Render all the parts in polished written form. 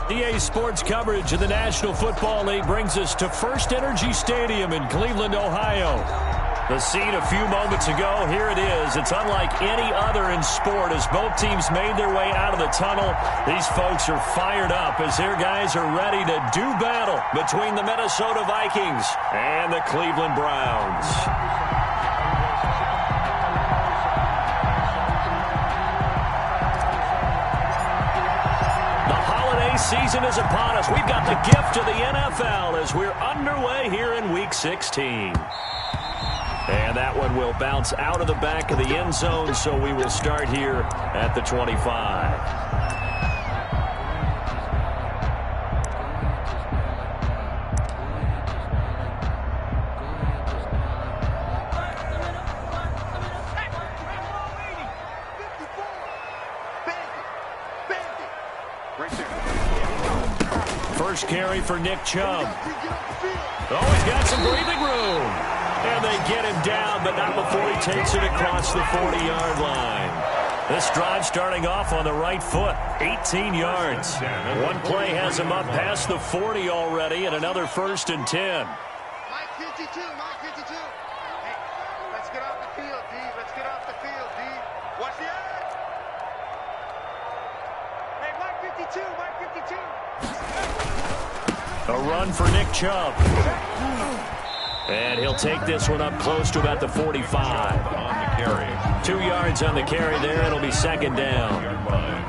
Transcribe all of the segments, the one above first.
EA Sports coverage of the National Football League brings us to First Energy Stadium in Cleveland, Ohio. The scene a few moments ago, here it is. It's unlike any other in sport as both teams made their way out of the tunnel. These folks are fired up as their guys are ready to do battle between the Minnesota Vikings and the Cleveland Browns. Season is upon us. We've got the gift of the NFL as we're underway here in Week 16. And that one will bounce out of the back of the end zone, so we will start here at the 25. First carry for Nick Chubb. Oh, he's got some breathing room. And they get him down, but not before he takes it across the 40-yard line. This drive starting off on the right foot, 18 yards. One play has him up past the 40 already, and another 1st and 10. Mike 52, Mike 52. Hey, let's get off the field, D. Let's get off the field, D. Watch the edge. Hey, Mike 52, Mike 52. A run for Nick Chubb. And he'll take this one up close to about the 45. On the carry. 2 yards on the carry there. It'll be 2nd down.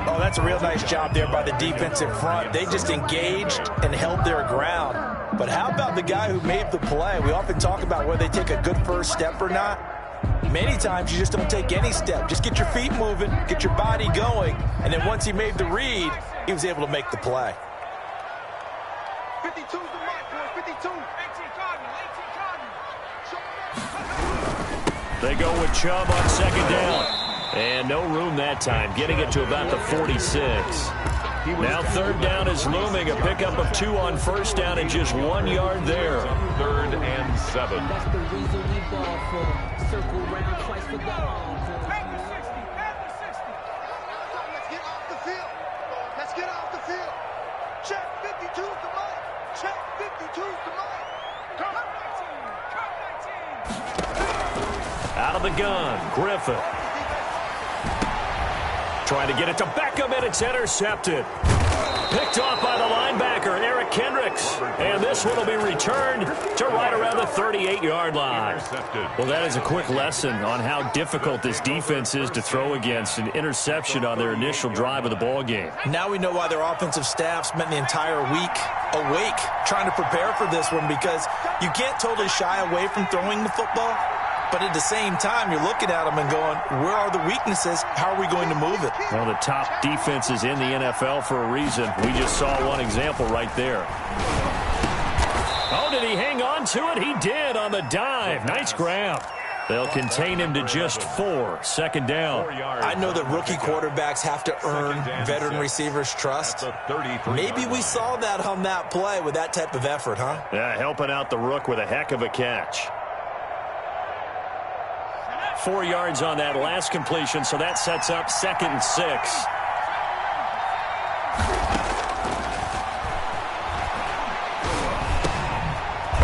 Oh, that's a real nice job there by the defensive front. They just engaged and held their ground. But how about the guy who made the play? We often talk about whether they take a good first step or not. Many times you just don't take any step. Just get your feet moving, get your body going, and then once he made the read, he was able to make the play. 52's the mark, boys. 52. 18 Cardinal. They go with Chubb on 2nd down. And no room that time, getting it to about the 46. Now 3rd down is looming. A pickup of 2 on 1st down and just 1 yard there. 3rd and 7. That's the reason we ball for. Circle round twice for down. Let's get off the field. Let's get off the field. Check 52's the mark. Check 52's the mark. Come 19. Out of the gun, Griffin. Trying to get it to Beckham, and it's intercepted. Picked off by the linebacker, Eric Kendricks. And this one will be returned to right around the 38-yard line. Well, that is a quick lesson on how difficult this defense is to throw against. An interception on their initial drive of the ball game. Now we know why their offensive staff spent the entire week awake trying to prepare for this one, because you can't totally shy away from throwing the football. But at the same time, you're looking at them and going, where are the weaknesses? How are we going to move it? One of the top defenses in the NFL for a reason. We just saw one example right there. Oh, did he hang on to it? He did on the dive. Nice grab. They'll contain him to just 4. 2nd down. I know that rookie quarterbacks have to earn veteran receivers' trust. Maybe we saw that on that play with that type of effort, huh? Yeah, helping out the rook with a heck of a catch. 4 yards on that last completion, so that sets up 2nd and 6.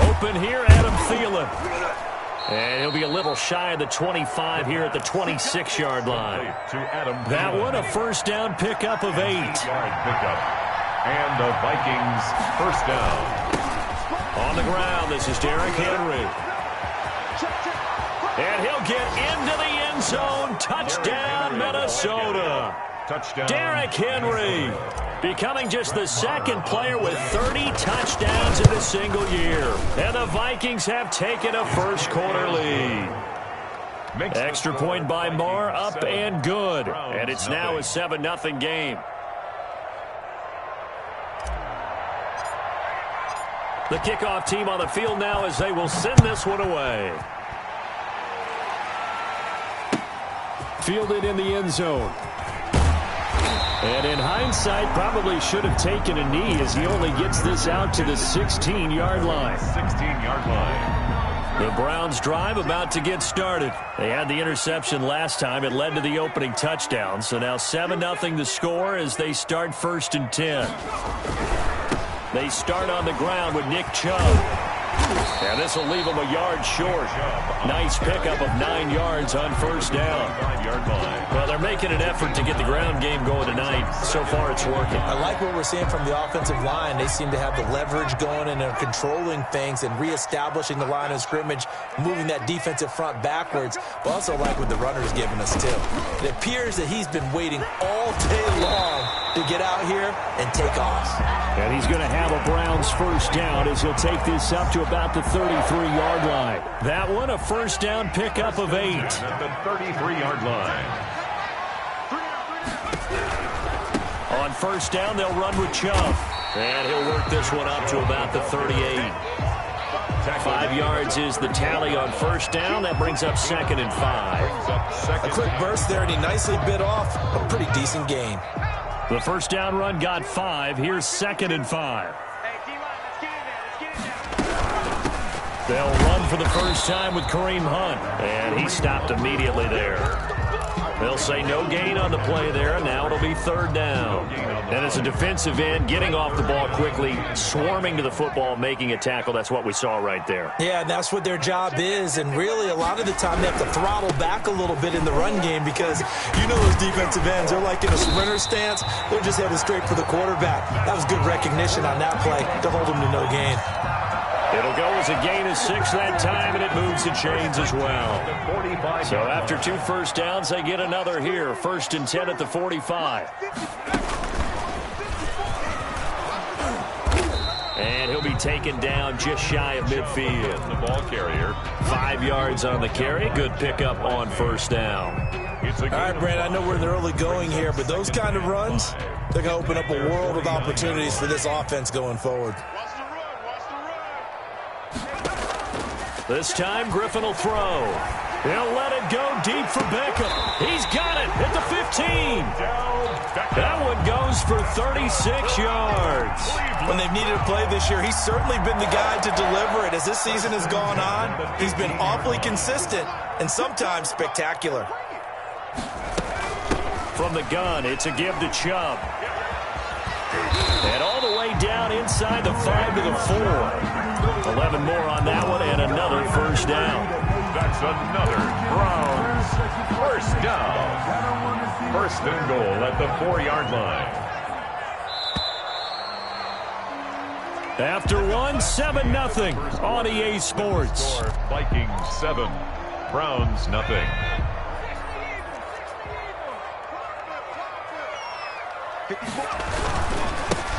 Open here, Adam Thielen. And he'll be a little shy of the 25 here at the 26-yard line. That one, a 1st down pickup of 8. And the Vikings 1st down. On the ground, this is Derrick Henry. And he'll get into the end zone. Touchdown, Minnesota. Touchdown. Derrick Henry becoming just the 2nd player with 30 touchdowns in a single year. And the Vikings have taken a first-quarter lead. Extra point by Moore, up and good. And it's now a 7-0 game. The kickoff team on the field now as they will send this one away. Fielded in the end zone. And in hindsight, probably should have taken a knee as he only gets this out to the 16-yard line. 16-yard line. The Browns drive about to get started. They had the interception last time. It led to the opening touchdown. So now 7-0 the score as they start 1st and 10. They start on the ground with Nick Chubb. And this will leave him a yard short. Nice pickup of 9 yards on 1st down. 5-yard line. Well, they're making an effort to get the ground game going tonight. So far, it's working. I like what we're seeing from the offensive line. They seem to have the leverage going and are controlling things and reestablishing the line of scrimmage, moving that defensive front backwards. But also like what the runner's giving us, too. It appears that he's been waiting all day long to get out here and take off. And he's going to have a Browns 1st down as he'll take this up to about the 33-yard line. That one, a 1st down pickup of 8. At the 33-yard line. On 1st down, they'll run with Chubb. And he'll work this one up to about the 38. 5 yards is the tally on 1st down. That brings up 2nd and 5. A quick burst there, and he nicely bit off a pretty decent gain. The 1st down run got 5. Here's 2nd and 5. They'll run for the first time with Kareem Hunt. And he stopped immediately there. They'll say no gain on the play there. Now it'll be 3rd down. And as a defensive end, getting off the ball quickly, swarming to the football, making a tackle. That's what we saw right there. Yeah, and that's what their job is. And really, a lot of the time, they have to throttle back a little bit in the run game because you know those defensive ends, they're like in a sprinter stance. They're just headed straight for the quarterback. That was good recognition on that play to hold him to no gain. It'll go as a gain of 6 that time, and it moves the chains as well. So after 2 1st downs, they get another here. 1st and 10 at the 45. And he'll be taken down just shy of midfield. The ball carrier. 5 yards on the carry. Good pickup on 1st down. All right, Brent, I know we're in the early going here, but those kind of runs, they're going to open up a world of opportunities for this offense going forward. This time, Griffin will throw. He'll let it go deep for Beckham. He's got it at the 15. That one goes for 36 yards. When they've needed a play this year, he's certainly been the guy to deliver it. As this season has gone on, he's been awfully consistent and sometimes spectacular. From the gun, it's a give to Chubb. And all the way down inside the 5 to the 4. 11 more on that one, and another 1st down. That's another Browns 1st down. 1st and goal at the 4-yard line. After 7-0 on EA Sports. Vikings 7, Browns nothing.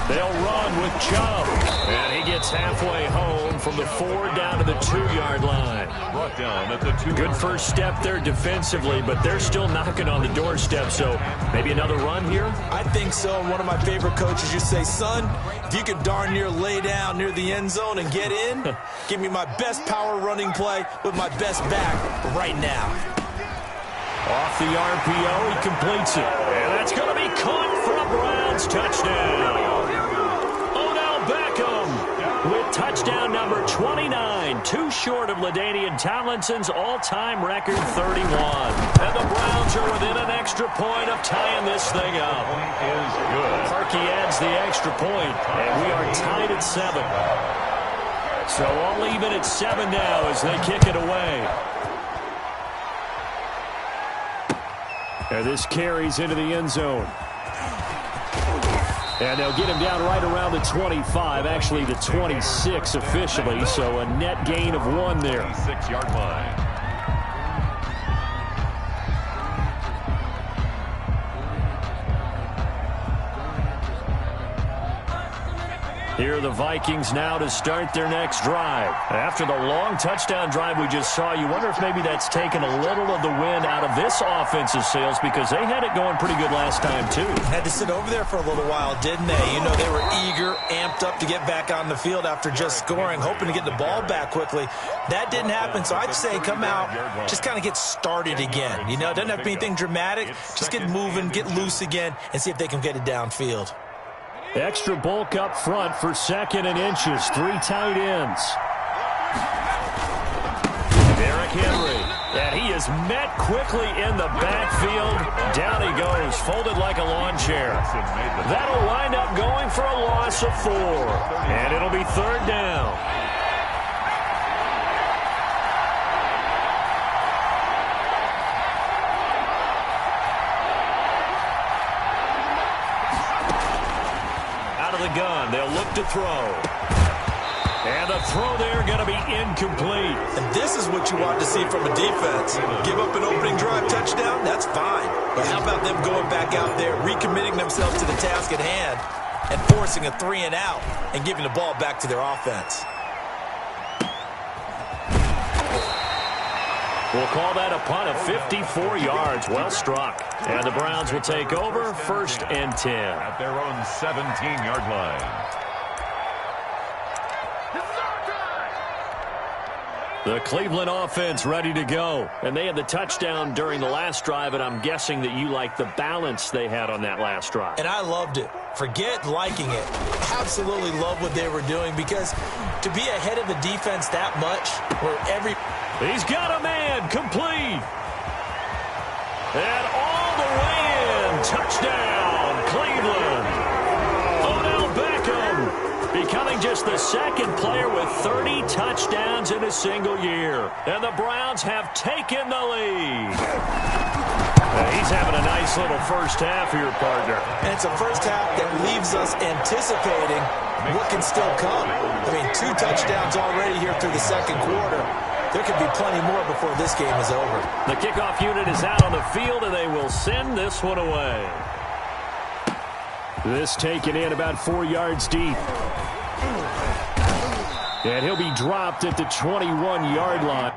They'll run with Chubb. And he gets halfway home from the 4 down to the 2-yard line. Brought down at the 2. Good first step there defensively, but they're still knocking on the doorstep, so maybe another run here? I think so. And one of my favorite coaches, you say, son, if you can darn near lay down near the end zone and get in, give me my best power running play with my best back right now. Off the RPO, he completes it. And that's going to be caught for a Browns touchdown. Odell Beckham with touchdown number 29, too short of LaDainian Tomlinson's all-time record 31. And the Browns are within an extra point of tying this thing up. Is good. Parkey adds the extra point, and we are tied at 7. So all even at 7 now as they kick it away. And this carries into the end zone. And they'll get him down right around the 25, actually the 26 officially, so a net gain of 1 there. 6-yard line. Here are the Vikings now to start their next drive. After the long touchdown drive we just saw, you wonder if maybe that's taken a little of the wind out of this offensive sails because they had it going pretty good last time too. Had to sit over there for a little while, didn't they? You know, they were eager, amped up to get back on the field after just scoring, hoping to get the ball back quickly. That didn't happen, so I'd say come out, just kind of get started again. You know, it doesn't have to be anything dramatic. Just get moving, get loose again, and see if they can get it downfield. Extra bulk up front for 2nd and inches. 3 tight ends. is met quickly in the backfield. Down he goes, folded like a lawn chair. That'll wind up going for a loss of 4. And it'll be 3rd down. Out of the gun, they'll look to throw. And the throw there going to be incomplete. And this is what you want to see from a defense. Give up an opening drive touchdown, that's fine. But how about them going back out there, recommitting themselves to the task at hand, and forcing a 3-and-out and giving the ball back to their offense. We'll call that a punt of 54 yards. Well struck. And the Browns will take over 1st and 10. At their own 17-yard line. The Cleveland offense ready to go. And they had the touchdown during the last drive, and I'm guessing that you like the balance they had on that last drive. And I loved it. Forget liking it. Absolutely love what they were doing, because to be ahead of the defense that much, where He's got a man, complete. And all the way in. Touchdown, Cleveland. Odell Beckham becoming just the 2nd player with 30 touchdowns in a single year. And the Browns have taken the lead. He's having a nice little first half here, partner. And it's a first half that leaves us anticipating what can still come. I mean, 2 touchdowns already here through the 2nd quarter. There could be plenty more before this game is over. The kickoff unit is out on the field, and they will send this one away. This taken in about 4 yards deep. And he'll be dropped at the 21-yard line.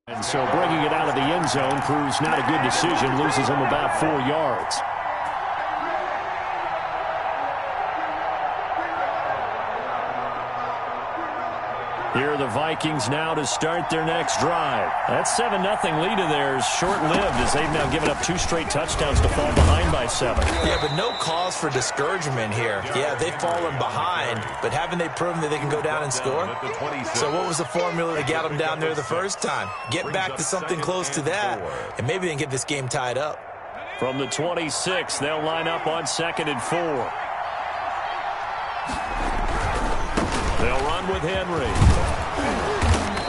And so bringing it out of the end zone proves not a good decision. Loses him about 4 yards. Here are the Vikings now to start their next drive. That 7-0 lead of theirs short-lived, as they've now given up 2 straight touchdowns to fall behind by 7. Yeah, but no cause for discouragement here. Yeah, they've fallen behind, but haven't they proven that they can go down and score? So what was the formula that got them down there the first time? Get back to something close to that, and maybe they can get this game tied up. From the 26, they'll line up on 2nd and 4. They'll run with Henry.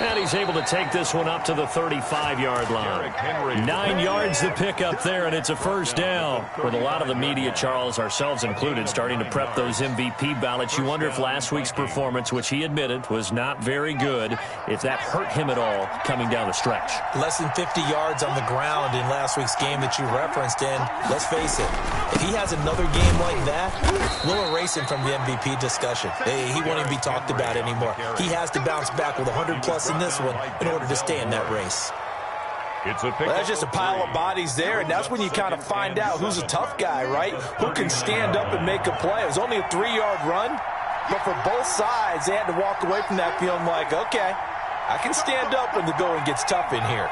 And he's able to take this one up to the 35-yard line. 9 yards to pick up there, and it's a first down. With a lot of the media, Charles, ourselves included, starting to prep those MVP ballots, you wonder if last week's performance, which he admitted was not very good, if that hurt him at all coming down the stretch. Less than 50 yards on the ground in last week's game that you referenced, and let's face it, if he has another game like that, we'll erase him from the MVP discussion. He won't even be talked about anymore. He has to bounce back with 100-plus in this one in order to stay in that race. Well, that's just a pile of bodies there, and that's when you kind of find out who's a tough guy, right? Who can stand up and make a play. It was only a 3-yard run, but for both sides, they had to walk away from that feeling like, okay, I can stand up when the going gets tough in here.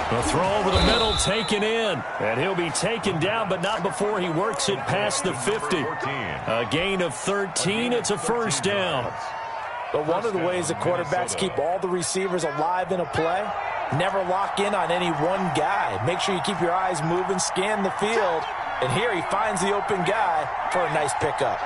The throw over the middle taken in. And he'll be taken down, but not before he works it past the 50. A gain of 13. It's a first down. But one of the ways that quarterbacks keep all the receivers alive in a play, never lock in on any one guy. Make sure you keep your eyes moving, scan the field. And here he finds the open guy for a nice pickup.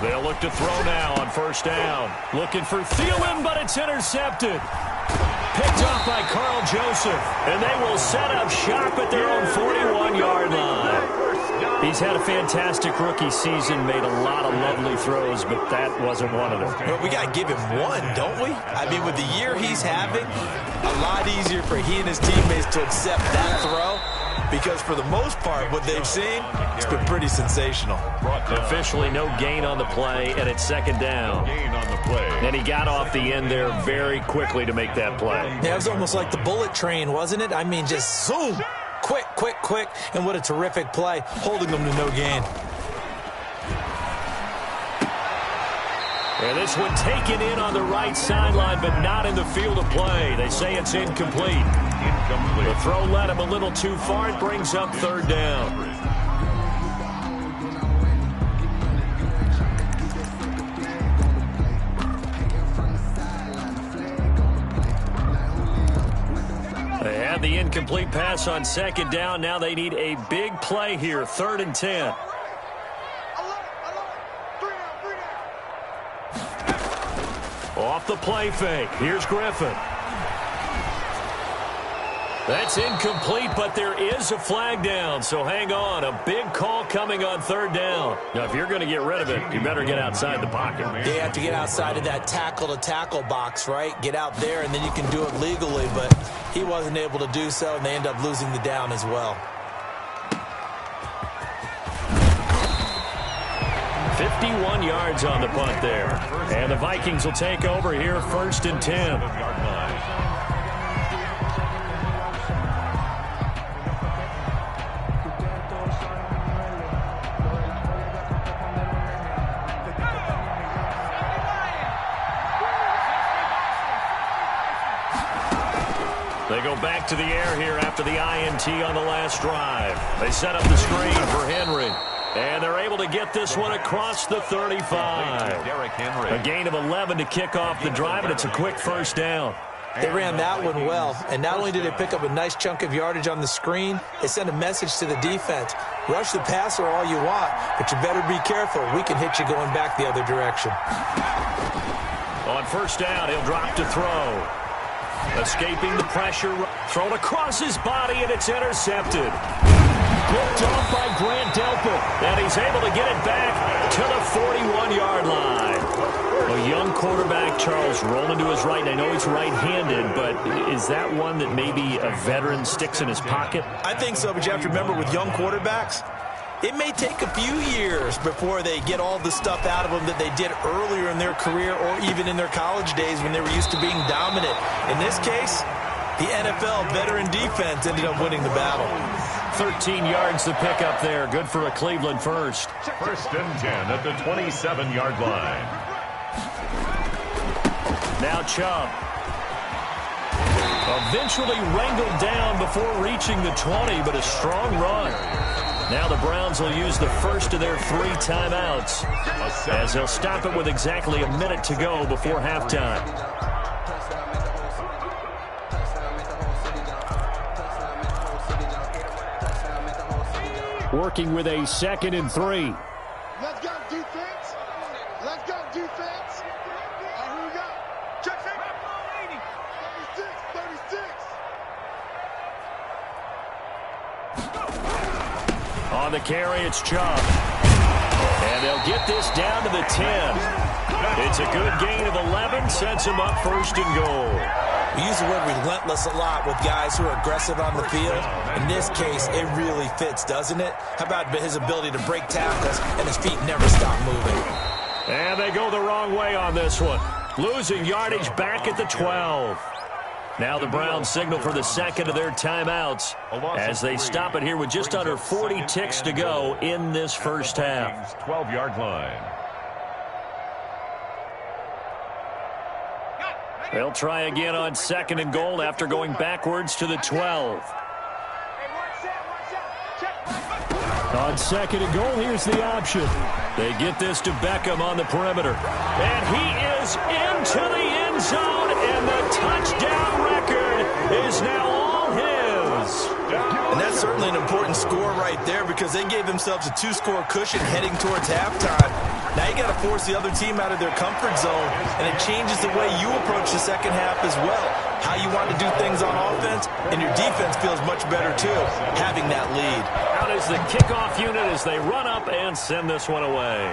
They'll look to throw now on first down. Looking for Thielen, but it's intercepted. Picked off by Carl Joseph. And they will set up shop at their own 41-yard line. He's had a fantastic rookie season, made a lot of lovely throws, but that wasn't one of them. Well, we got to give him one, don't we? I mean, with the year he's having, a lot easier for he and his teammates to accept that throw, because for the most part, what they've seen, it's been pretty sensational. Officially no gain on the play, and it's second down. Gain on the play. And he got off the end there very quickly to make that play. Yeah, it was almost like the bullet train, wasn't it? I mean, just zoom. Quick, quick, quick, and what a terrific play, holding them to no gain. And this one taken in on the right sideline, but not in the field of play. They say it's incomplete. The throw led him a little too far. It brings up third down. They had the incomplete pass on second down. Now they need a big play here, 3rd and 10. Off the play fake. Here's Griffin. That's incomplete, but there is a flag down, so hang on. A big call coming on 3rd down. Now, if you're going to get rid of it, you better get outside the pocket. They have to get outside of that tackle-to-tackle box, right? Get out there, and then you can do it legally, but he wasn't able to do so, and they end up losing the down as well. 51 yards on the punt there. And the Vikings will take over here, 1st and 10. They go back to the air here after the INT on the last drive. They set up the screen for Henry. And they're able to get this one across the 35. A gain of 11 to kick off the drive, and it's a quick first down. They ran that one well, and not only did they pick up a nice chunk of yardage on the screen, they sent a message to the defense. Rush the passer all you want, but you better be careful. We can hit you going back the other direction. On first down, he'll drop to throw. Escaping the pressure, thrown across his body, and it's intercepted. Picked off by Grant Delpit, and he's able to get it back to the 41-yard line. A young quarterback, Charles, rolling to his right. And I know he's right-handed, but is that one that maybe a veteran sticks in his pocket? I think so, but you have to remember with young quarterbacks, it may take a few years before they get all the stuff out of them that they did earlier in their career or even in their college days when they were used to being dominant. In this case, the NFL veteran defense ended up winning the battle. 13 yards to pick up there. Good for a Cleveland first. 1st and 10 at the 27-yard line. Now Chubb. Eventually wrangled down before reaching the 20, but a strong run. Now the Browns will use the first of their 3 timeouts, as they'll stop it with exactly a minute to go before halftime. Working with a 2nd and 3. Let's go defense. Let's go defense. Here we go. Check, check. 36. On the carry, it's Chubb. And they'll get this down to the 10. It's a good gain of 11, sets him up 1st and goal. We use the word relentless a lot with guys who are aggressive on the field. In this case, it really fits, doesn't it? How about his ability to break tackles and his feet never stop moving? And they go the wrong way on this one. Losing yardage back at the 12. Now the Browns signal for the 2nd of their timeouts as they stop it here with just under 40 ticks to go in this first half. 12-yard line. They'll try again on 2nd and goal after going backwards to the 12. On 2nd and goal, here's the option. They get this to Beckham on the perimeter. And he is into the end zone, and the touchdown record is now all his. And that's certainly an important score right there because they gave themselves a 2-score cushion heading towards halftime. Now you got to force the other team out of their comfort zone, and it changes the way you approach the second half as well. how you want to do things on offense, and your defense feels much better too, having that lead. Out is the kickoff unit as they run up and send this one away.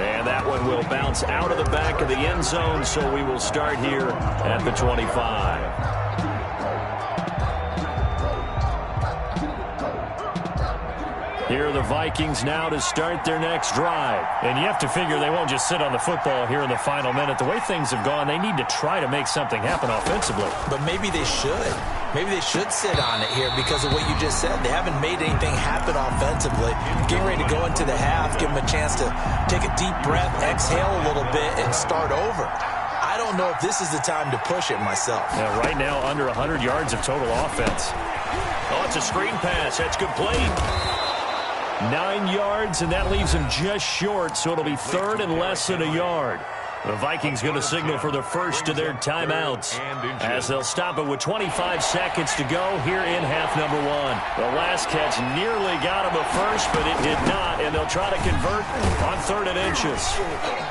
And that one will bounce out of the back of the end zone, so we will start here at the 25. Here are the Vikings now to start their next drive. And you have to figure they won't just sit on the football here in the final minute. The way things have gone, they need to try to make something happen offensively. But maybe they should. Maybe they should sit on it here because of what you just said. They haven't made anything happen offensively. Getting ready to go into the half, give them a chance to take a deep breath, exhale a little bit, and start over. I don't know if this is the time to push it myself. Yeah, right now, under 100 yards of total offense. Oh, it's a screen pass. That's complete. 9 yards, and that leaves him just short, so it'll be third and less than a yard. The Vikings going to signal for the first of their timeouts as they'll stop it with 25 seconds to go here in half number one. The last catch nearly got him a first, but it did not, and they'll try to convert on 3rd and inches.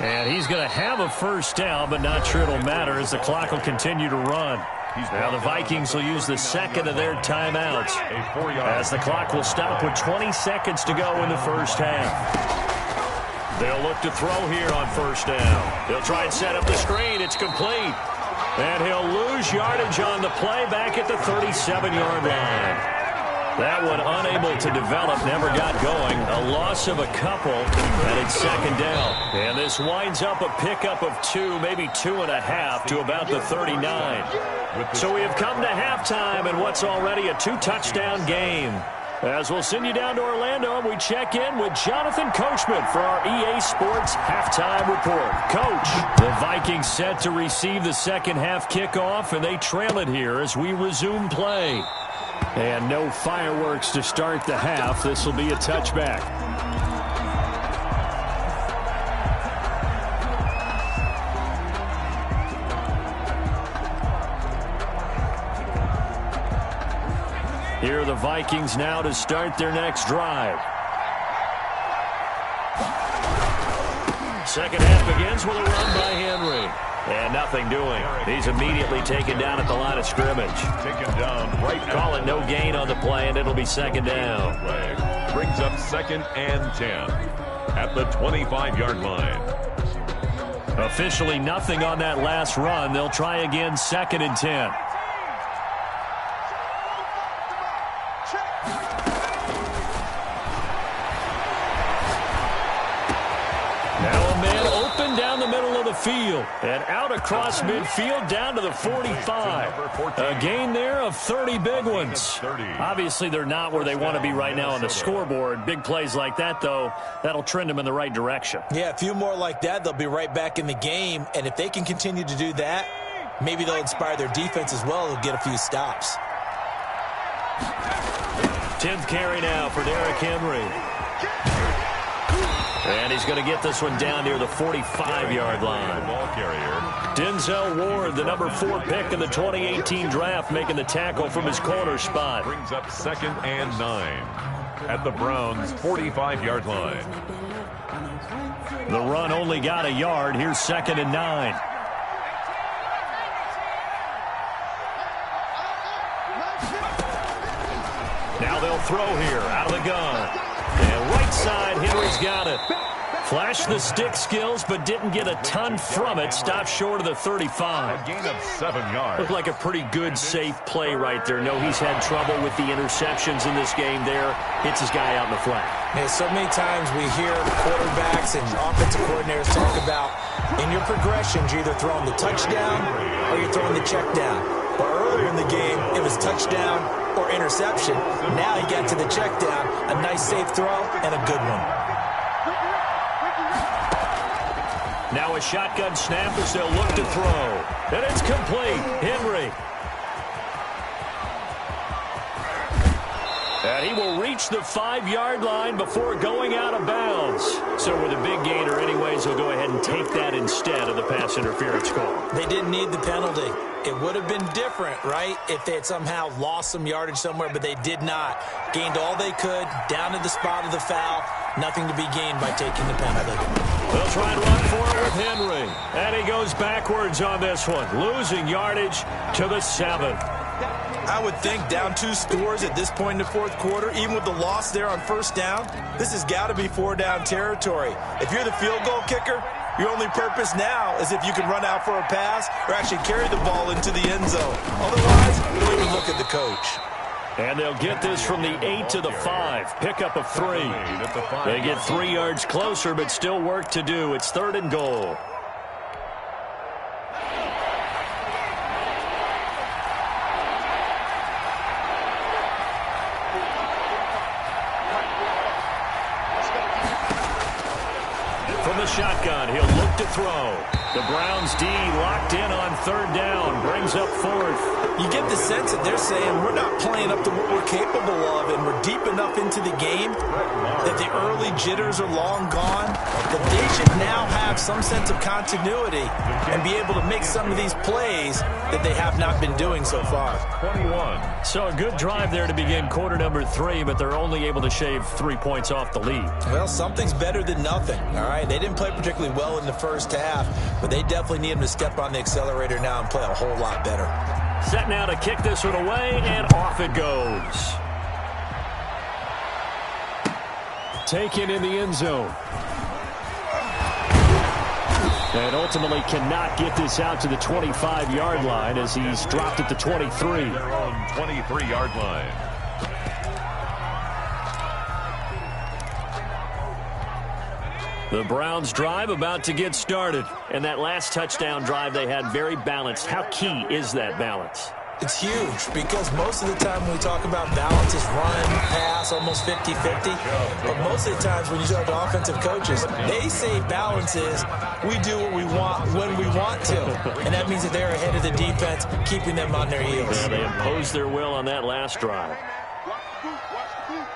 And he's going to have a first down, but not sure it'll matter as the clock will continue to run. Now the Vikings will use the second of their timeouts as the clock will stop with 20 seconds to go in the first half. They'll look to throw here on first down. They'll try and set up the screen. It's complete. And he'll lose yardage on the play back at the 37-yard line. That one unable to develop, never got going. A loss of a couple, and it's second down. And this winds up a pickup of 2, maybe 2.5 to about the 39. So we have come to halftime in what's already a 2-touchdown game. As we'll send you down to Orlando, and we check in with Jonathan Coachman for our EA Sports Halftime Report. Coach, the Vikings set to receive the second half kickoff, and they trail it here as we resume play. And no fireworks to start the half. This will be a touchback. Here are the Vikings now to start their next drive. Second half begins with a run by Henry. And nothing doing. He's immediately taken down at the line of scrimmage. Taken down right. Call it no gain on the play, and it'll be second down. Brings up 2nd and 10 at the 25-yard line. Officially nothing on that last run. They'll try again 2nd and 10. Field and out across midfield down to the 45. A gain there of 30 big ones. Obviously, they're not where they want to be right now on the scoreboard. Big plays like that, though, that'll trend them in the right direction. Yeah, a few more like that, they'll be right back in the game. And if they can continue to do that, maybe they'll inspire their defense as well. They'll get a few stops. 10th carry now for Derrick Henry. And he's going to get this one down near the 45-yard line. Denzel Ward, the number 4 pick in the 2018 draft, making the tackle from his corner spot. Brings up 2nd and 9 at the Browns' 45-yard line. The run only got a yard. Here's 2nd and 9. Now they'll throw here out of the gun. And right side, Henry's got it. Flashed the stick skills, but didn't get a ton from it. Stopped short of the 35. A gain of 7 yards. Looked like a pretty good, safe play right there. No, he's had trouble with the interceptions in this game there. Hits his guy out in the flat. Yeah, so many times we hear quarterbacks and offensive coordinators talk about in your progressions, you're either throwing the touchdown or you're throwing the check down. But earlier in the game, it was touchdown or interception. Now he got to the check down. A nice safe throw and a good one. Now a shotgun snap as they'll look to throw. And it's complete. Henry. And he will reach the 5-yard line before going out of bounds. So with a big gainer anyways, he'll go ahead and take that instead of the pass interference call. They didn't need the penalty. It would have been different, right, if they had somehow lost some yardage somewhere, but they did not. Gained all they could, down to the spot of the foul. Nothing to be gained by taking the penalty. They'll try and run for it with Henry. And he goes backwards on this one, losing yardage to the 7. I would think down 2 scores at this point in the fourth quarter, even with the loss there on first down, this has got to be 4-down territory. If you're the field goal kicker, your only purpose now is if you can run out for a pass or actually carry the ball into the end zone. Otherwise, don't even look at the coach. And they'll get this from the 8 to the 5. Pickup of 3. They get 3 yards closer, but still work to do. It's 3rd and goal. From the shotgun, he'll look to throw. The Browns D locked in on 3rd down, brings up 4th. You get the sense that they're saying we're not playing up to what we're capable of, and we're deep enough into the game that the early jitters are long gone, that they should now have some sense of continuity and be able to make some of these plays that they have not been doing so far. 21. So a good drive there to begin quarter number 3, but they're only able to shave 3 points off the lead. Well, something's better than nothing, all right? They didn't play particularly well in the first half, but they definitely need them to step on the accelerator now and play a whole lot better. Set now to kick this one away, and off it goes. Taken in the end zone. And ultimately cannot get this out to the 25-yard line as he's dropped at the 23. Their own 23-yard line. The Browns drive about to get started. And that last touchdown drive they had very balanced. How key is that balance? It's huge because most of the time when we talk about balance is run, pass, almost 50-50. But most of the times when you talk to offensive coaches, they say balance is we do what we want when we want to. And that means that they're ahead of the defense, keeping them on their heels. Yeah, they imposed their will on that last drive. Watch the boot. Watch the boot.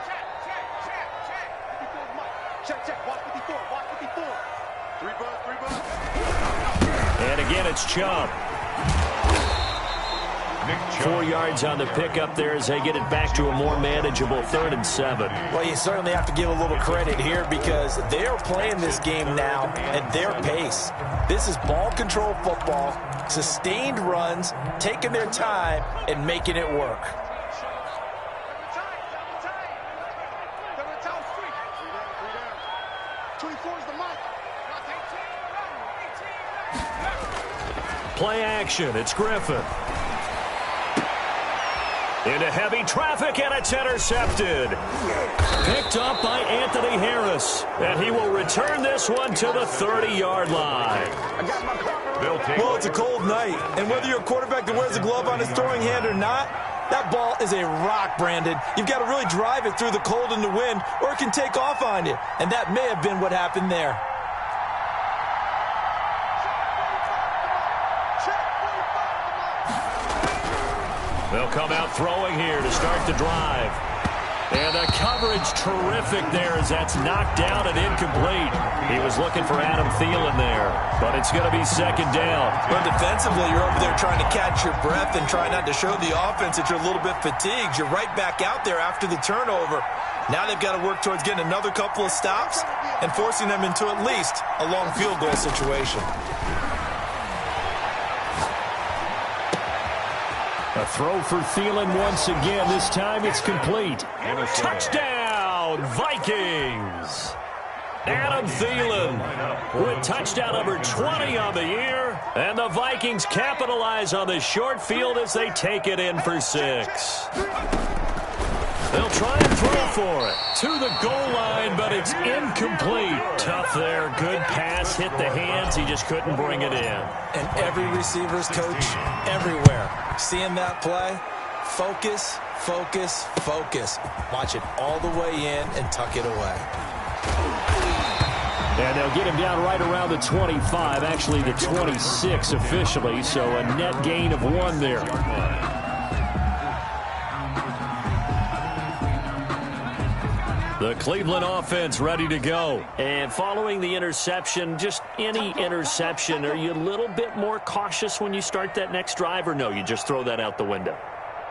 Check. Watch 54. Watch 54. 3 bucks. And again, it's Chubb. 4 yards on the pickup there as they get it back to a more manageable 3rd and 7. Well, you certainly have to give a little credit here because they are playing this game now at their pace. This is ball control football, sustained runs, taking their time and making it work. Play action. It's Griffin. Into heavy traffic, and it's intercepted. Picked up by Anthony Harris. And he will return this one to the 30-yard line. Well, it's a cold night. And whether you're a quarterback that wears a glove on his throwing hand or not, that ball is a rock, Brandon. You've got to really drive it through the cold and the wind, or it can take off on you. And that may have been what happened there. They'll come out throwing here to start the drive. And the coverage terrific there as that's knocked down and incomplete. He was looking for Adam Thielen there, but it's going to be 2nd down. Well, defensively, you're over there trying to catch your breath and try not to show the offense that you're a little bit fatigued. You're right back out there after the turnover. Now they've got to work towards getting another couple of stops and forcing them into at least a long field goal situation. A throw for Thielen once again. This time it's complete. Touchdown, Vikings! Adam Thielen with touchdown number 20 on the year. And the Vikings capitalize on the short field as they take it in for 6. They'll try and throw for it to the goal line, but it's incomplete. Tough there. Good pass. Hit the hands. He just couldn't bring it in. And every receiver's coach everywhere. Seeing that play, focus, focus, focus. Watch it all the way in and tuck it away. And they'll get him down right around the 25, actually the 26 officially, so a net gain of 1 there. The Cleveland offense ready to go. And following the interception, just any interception, are you a little bit more cautious when you start that next drive, or no, you just throw that out the window?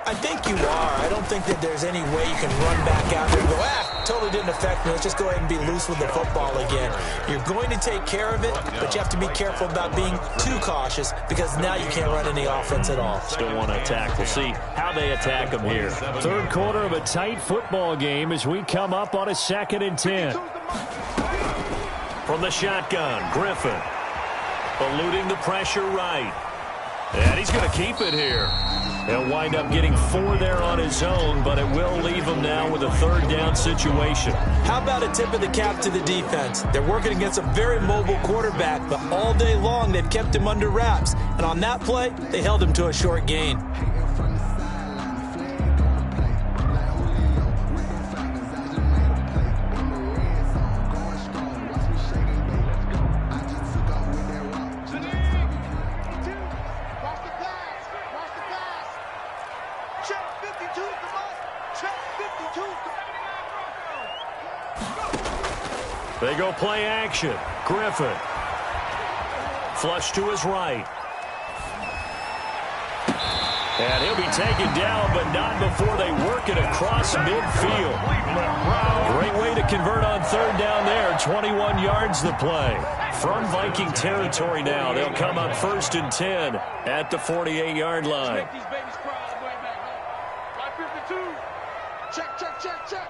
I think you are. I don't think that there's any way you can run back out there and go, totally didn't affect me. Let's just go ahead and be loose with the football again. You're going to take care of it, but you have to be careful about being too cautious because now you can't run any offense at all. Still want to attack. We'll see how they attack them here. Third quarter of a tight football game as we come up on a 2nd and 10. From the shotgun, Griffin. Eluding the pressure right. And he's going to keep it here. He'll wind up getting 4 there on his own, but it will leave him now with a 3rd down situation. How about a tip of the cap to the defense? They're working against a very mobile quarterback, but all day long they've kept him under wraps. And on that play, they held him to a short gain. They go play action. Griffin. Flush to his right. And he'll be taken down, but not before they work it across midfield. Great way to convert on 3rd down there. 21 yards the play. From Viking territory now, they'll come up 1st and 10 at the 48-yard line. Check, check, check, check.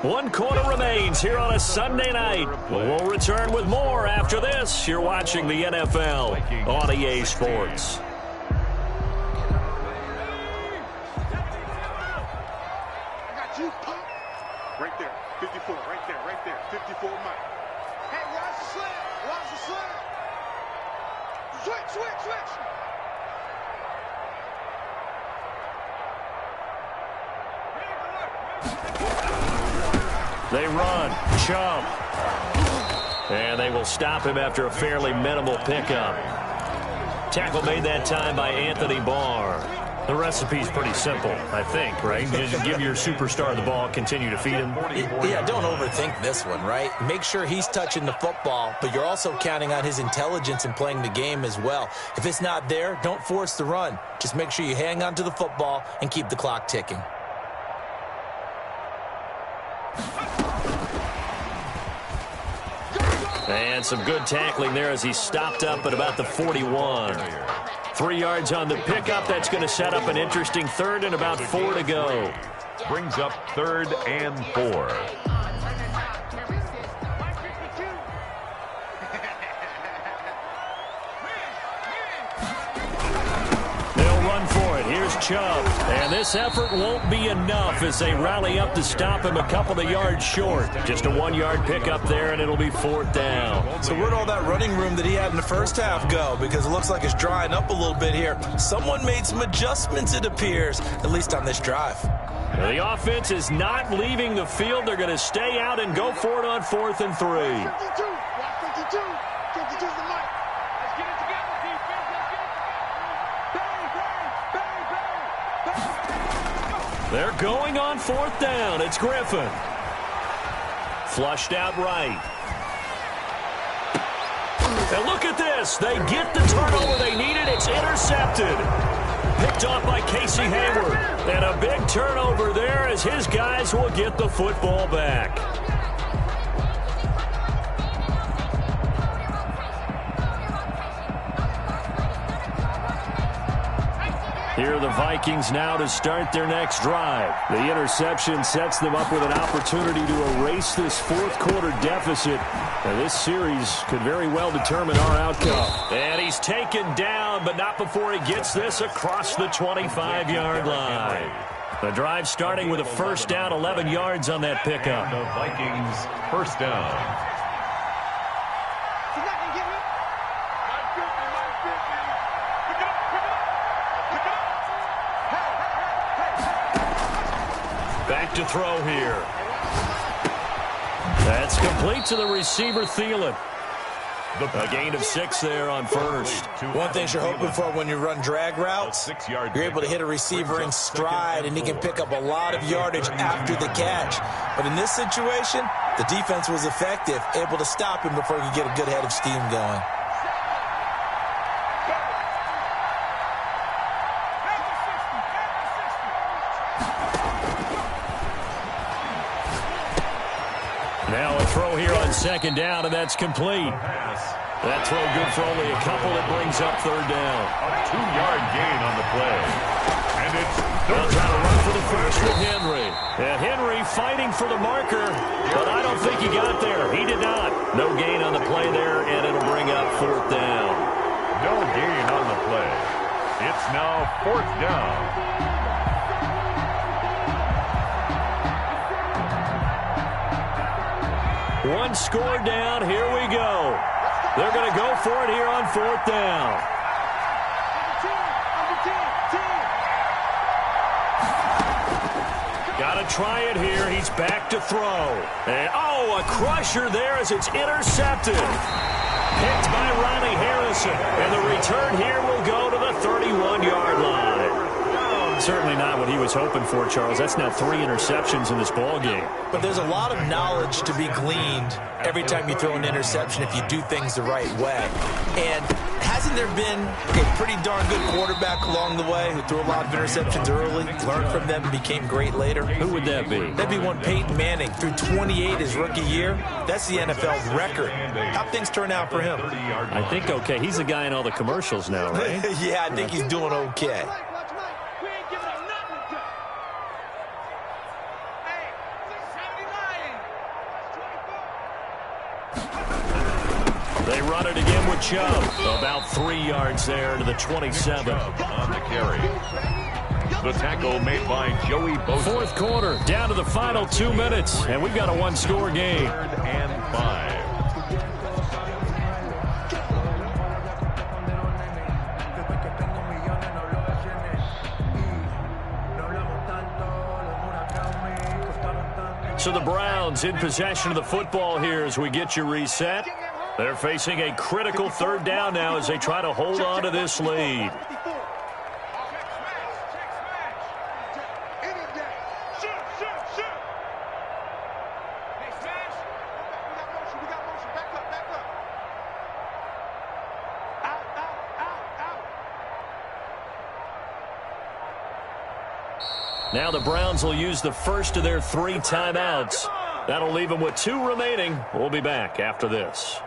One quarter remains here on a Sunday night. We'll return with more after this. You're watching the NFL on EA Sports. I got you, punk. Right there, 54, right there, 54 Mike. Hey, watch the slam, watch the slam. Switch. They run. Chubb. And they will stop him after a fairly minimal pickup. Tackle made that time by Anthony Barr. The recipe's pretty simple, I think, right? Just give your superstar the ball, continue to feed him. Yeah, don't overthink this one, right? Make sure he's touching the football, but you're also counting on his intelligence in playing the game as well. If it's not there, don't force the run. Just make sure you hang on to the football and keep the clock ticking. And some good tackling there as he stopped up at about the 41. 3 yards on the pickup. That's going to set up an interesting 3rd and about 4 to go. Brings up 3rd and 4. They'll run for it. Here's Chubb. And this effort won't be enough as they rally up to stop him a couple of yards short. Just a 1-yard pickup there, and it'll be 4th down. So where'd all that running room that he had in the first half go? Because it looks like it's drying up a little bit here. Someone made some adjustments, it appears, at least on this drive. Now the offense is not leaving the field. They're going to stay out and go for it on 4th and 3. 52, watch 52. 52's the mic. Let's get it together, defense. Let's get it. Bang. They're going on 4th down. It's Griffin. Flushed out right. And look at this. They get the turnover they needed. It's intercepted. Picked off by Casey Hayward. And a big turnover there as his guys will get the football back. Here are the Vikings now to start their next drive. The interception sets them up with an opportunity to erase this 4th quarter deficit. And this series could very well determine our outcome. And he's taken down, but not before he gets this across the 25-yard line. The drive starting with a 1st down, 11 yards on that pickup. The Vikings 1st down. Back to throw here. That's complete to the receiver, Thielen. A gain of 6 there on 1st. One thing you're hoping for when you run drag routes, you're able to hit a receiver in stride, and he can pick up a lot of yardage after the catch. But in this situation, the defense was effective, able to stop him before he could get a good head of steam going. on second down, and that's complete. That throw good for only a couple. It brings up third down. A 2-yard gain on the play. And it's they'll try to run for the first with Henry. And Henry fighting for the marker, but I don't think he got there. He did not. No gain on the play there, and it'll bring up fourth down. No gain on the play. It's now fourth down. One score down. Here we go. They're going to go for it here on fourth down. Got to try it here. He's back to throw. And, a crusher there as it's intercepted. Picked by Ronnie Harrison. And the return here will go to the 31-yard line. Certainly not what he was hoping for, Charles. That's now 3 interceptions in this ball game. But there's a lot of knowledge to be gleaned every time you throw an interception if you do things the right way. And hasn't there been a pretty darn good quarterback along the way who threw a lot of interceptions early, learned from them, and became great later? Who would that be? That'd be one Peyton Manning. Threw 28 his rookie year. That's the NFL's record. How things turn out for him? I think okay. He's the guy in all the commercials now, right? Yeah, I think he's doing okay. They run it again with Chubb. About 3 yards there to the 27. On the carry. The tackle made by Joey Bosa. Fourth quarter, down to the final 2 minutes, and we've got a one-score game. 3rd and 5. So the Browns in possession of the football here as we get you reset. They're facing a critical third down now as they try to hold on to this lead. Now the Browns will use the first of their 3 timeouts. That'll leave them with 2 remaining. We'll be back after this.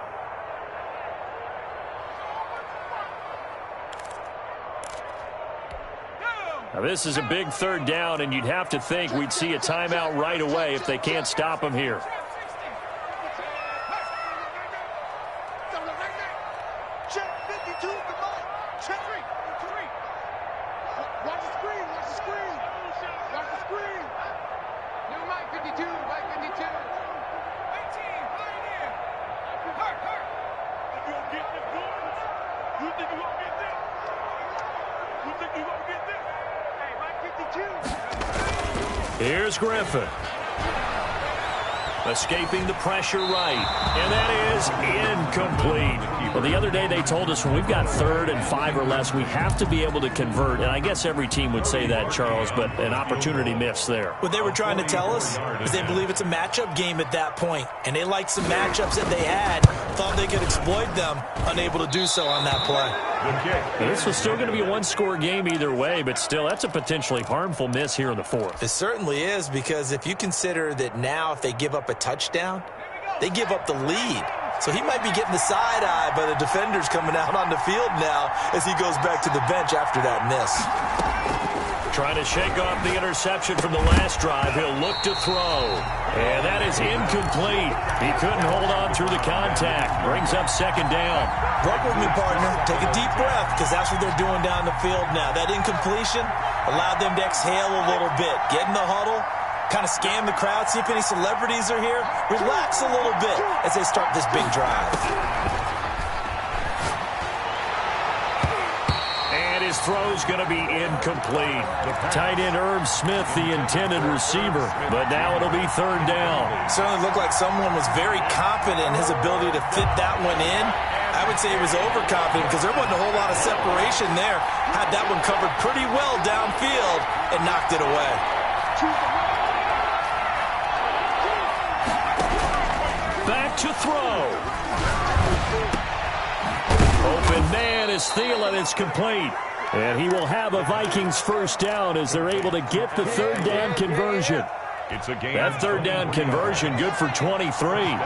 Now this is a big third down, and you'd have to think we'd see a timeout right away if they can't stop them here. Check 52 to Mike. Check 3. Watch the screen. Watch the screen. Watch the screen. New Mike 52. Mike 52. 18. Right in. Hurt. You gonna get this good? You think you gonna get this? You think you gonna get this? Hey, Mike 52. Here's Griffin. Escaping the pressure right. And that is incomplete. Well, the other day they told us when we've got 3rd and 5 or less, we have to be able to convert. And I guess every team would say that, Charles, but an opportunity missed there. What they were trying to tell us is they believe it's a matchup game at that point. And they liked some matchups that they had, thought they could exploit them, unable to do so on that play. Now, this was still going to be a one-score game either way, but still, that's a potentially harmful miss here in the 4th. It certainly is, because if you consider that now if they give up a touchdown, they give up the lead. So he might be getting the side eye by the defenders coming out on the field now as he goes back to the bench after that miss. Trying to shake off the interception from the last drive. He'll look to throw. And that is incomplete. He couldn't hold on through the contact. Brings up second down. Work with me, partner. Take a deep breath, because that's what they're doing down the field now. That incompletion allowed them to exhale a little bit. Get in the huddle, kind of scan the crowd, see if any celebrities are here. Relax a little bit as they start this big drive. His throw's going to be incomplete. Tight end Irv Smith, the intended receiver, but now it'll be third down. Certainly looked like someone was very confident in his ability to fit that one in. I would say he was overconfident because there wasn't a whole lot of separation there. Had that one covered pretty well downfield and knocked it away. Back to throw. Open man is Thielen. It's complete. And he will have a Vikings first down as they're able to get the third down conversion. It's a game. That third down conversion good for 23. Vikings.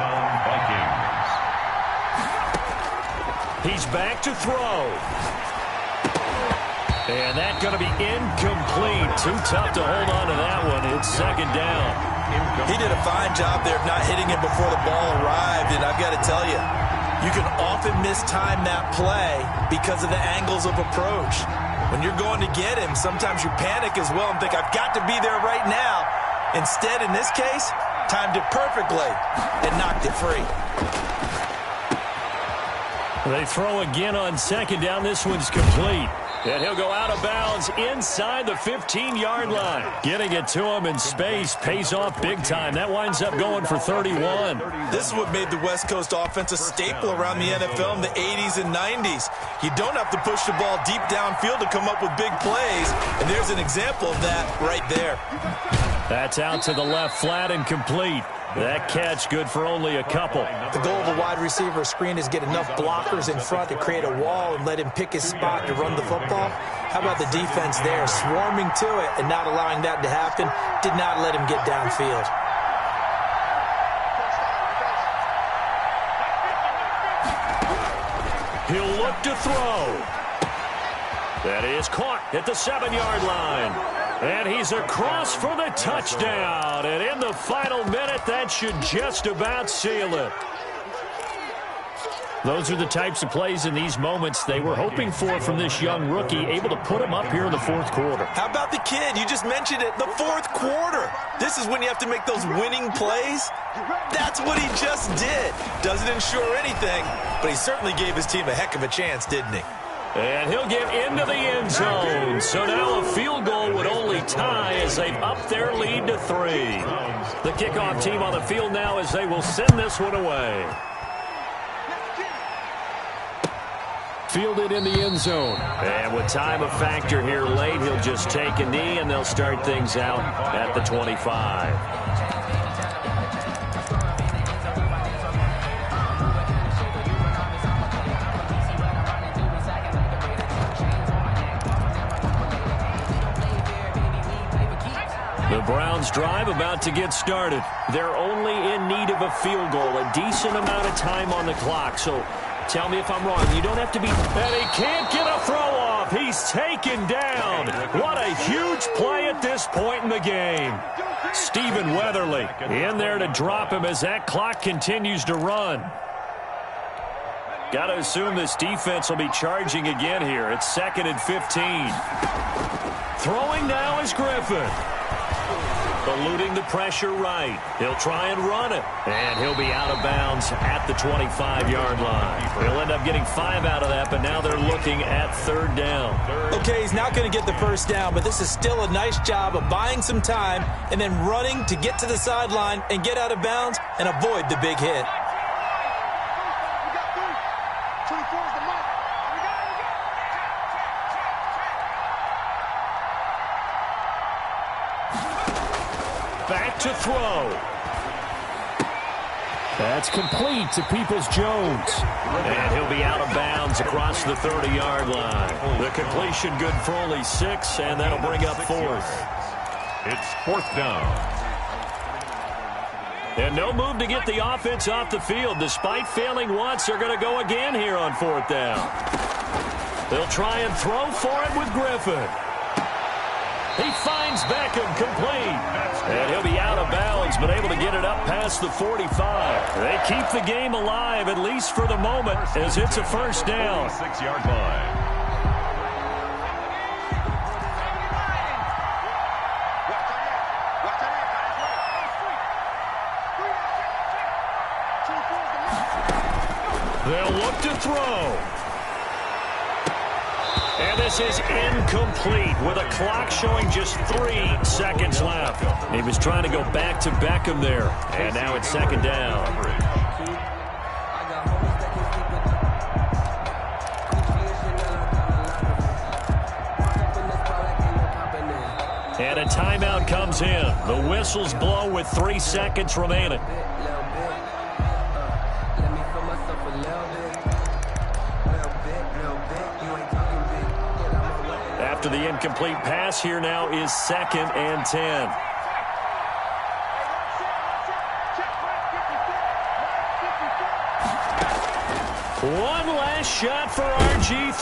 He's back to throw. And that's going to be incomplete. Too tough to hold on to that one. It's second down. He did a fine job there of not hitting it before the ball arrived, and I've got to tell you, you can often mistime that play because of the angles of approach. When you're going to get him, sometimes you panic as well and think, I've got to be there right now. Instead, in this case, timed it perfectly and knocked it free. They throw again on second down. This one's complete. And he'll go out of bounds inside the 15-yard line. Getting it to him in space pays off big time. That winds up going for 31. This is what made the West Coast offense a staple around the NFL in the 80s and 90s. You don't have to push the ball deep downfield to come up with big plays, and there's an example of that right there. That's out to the left, flat and complete. That catch good for only a couple. The goal of a wide receiver screen is get enough blockers in front to create a wall and let him pick his spot to run the football. How about the defense there, swarming to it and not allowing that to happen? Did not let him get downfield. He'll look to throw. That is caught at the 7-yard line. And he's across for the touchdown. And in the final minute, that should just about seal it. Those are the types of plays in these moments they were hoping for from this young rookie, able to put him up here in the fourth quarter. How about the kid? You just mentioned it, the fourth quarter. This is when you have to make those winning plays. That's what he just did. Doesn't ensure anything, but he certainly gave his team a heck of a chance, didn't he? And he'll get into the end zone. So now a field goal would only tie as they've upped their lead to 3. The kickoff team on the field now as they will send this one away. Fielded in the end zone. And with time a factor here late, he'll just take a knee and they'll start things out at the 25. The Browns drive about to get started. They're only in need of a field goal, a decent amount of time on the clock. So tell me if I'm wrong. You don't have to be. And he can't get a throw off. He's taken down. What a huge play at this point in the game. Stephen Weatherly in there to drop him as that clock continues to run. Got to assume this defense will be charging again here. It's 2nd and 15. Throwing now is Griffin. Eluding the pressure right. He'll try and run it. And he'll be out of bounds at the 25-yard line. He'll end up getting 5 out of that, but now they're looking at 3rd down. Okay, he's not going to get the first down, but this is still a nice job of buying some time and then running to get to the sideline and get out of bounds and avoid the big hit. Back to throw. That's complete to Peoples-Jones. And he'll be out of bounds across the 30-yard line. The completion good for only 6, and that'll bring up 4th. It's 4th down. And no move to get the offense off the field. Despite failing once, they're going to go again here on 4th down. They'll try and throw for it with Griffin. He finds Beckham complete. And he'll be out of bounds, but able to get it up past the 45. They keep the game alive, at least for the moment, as it's a 1st down. 6-yard line. They'll look to throw. And this is incomplete with a clock showing just 3 seconds left. He was trying to go back to Beckham there. And now it's 2nd down. And a timeout comes in. The whistles blow with 3 seconds remaining. After the incomplete pass, here now is 2nd and 10. One last shot for RG3.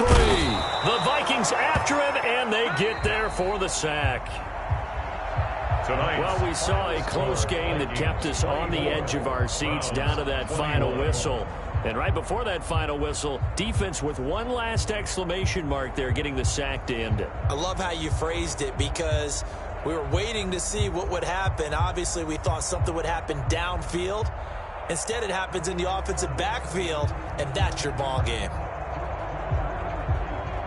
The Vikings after him, and they get there for the sack. Well, we saw a close game that kept us on the edge of our seats down to that final whistle. And right before that final whistle, defense with one last exclamation mark there, getting the sack to end it. I love how you phrased it, because we were waiting to see what would happen. Obviously, we thought something would happen downfield. Instead, it happens in the offensive backfield, and that's your ball game.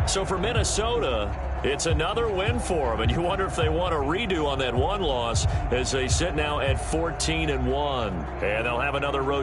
So for Minnesota, it's another win for them, and you wonder if they want a redo on that one loss as they sit now at 14-1. And they'll have another road